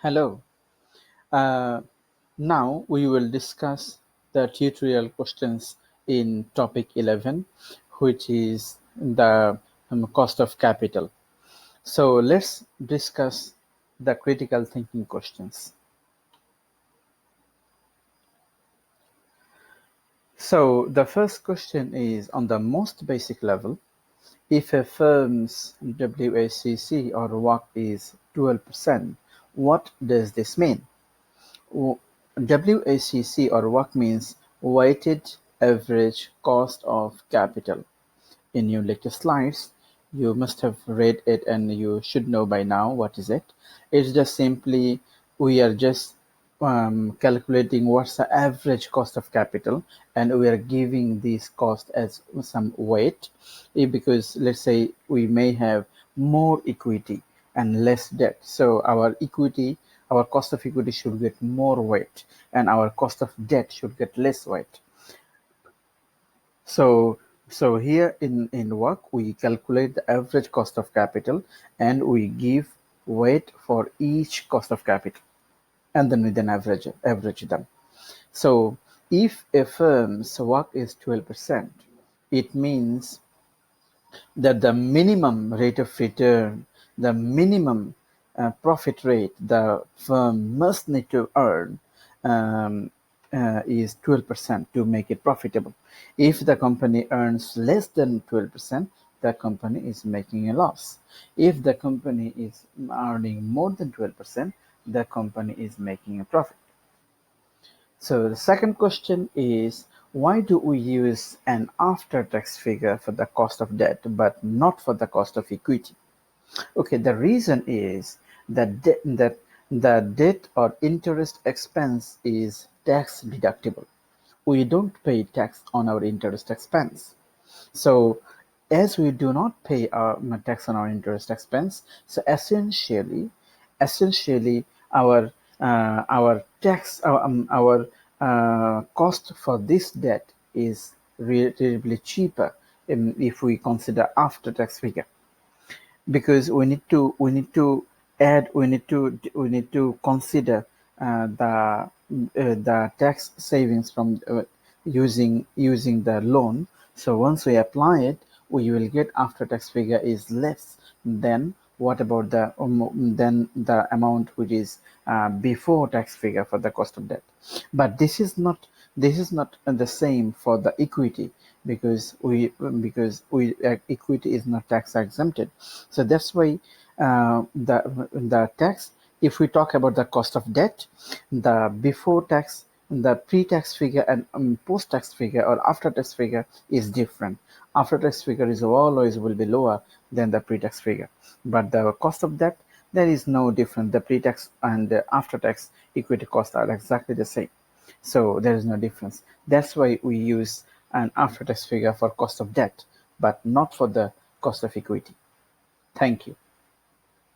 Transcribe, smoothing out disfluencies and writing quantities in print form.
Hello. Uh, Now we will discuss the tutorial questions in topic 11, which is the cost of capital. So let's discuss the critical thinking questions. So the first question is on the most basic level. If a firm's WACC or WACC is 12%, what does this mean? WACC or WACC means weighted average cost of capital. In your latest slides, you must have read it and you should know by now what is it. It's just simply we are just calculating what's the average cost of capital, and we are giving this cost as some weight. Because let's say we may have more equity and less debt, so our cost of equity should get more weight and our cost of debt should get less weight. So here in work, we calculate the average cost of capital and we give weight for each cost of capital, and then we then average them. So if a firm's WACC is 12%, it means that the minimum rate of return, the minimum profit rate the firm must need to earn um, is 12% to make it profitable. If the company earns less than 12%, the company is making a loss. If the company is earning more than 12%, the company is making a profit. So the second question is, why do we use an after-tax figure for the cost of debt but not for the cost of equity? Okay, the reason is that the debt or interest expense is tax deductible. We don't pay tax on our interest expense. So as we do not pay our tax on our interest expense, so essentially our tax our cost for this debt is relatively cheaper if we consider after tax figure, because we need to consider the tax savings from using the loan. So once we apply it, we will get after tax figure is less than what about the amount which is before tax figure for the cost of debt. But this is not the same for the equity, because equity is not tax exempted. So that's why the tax, if we talk about the cost of debt, the before tax, the pre-tax figure and post-tax figure or after-tax figure is different. After-tax figure is always will be lower than the pre-tax figure, but the cost of debt, there is no difference. The pre-tax and the after-tax equity costs are exactly the same, so there is no difference. That's why we use an after-tax figure for cost of debt, but not for the cost of equity. Thank you.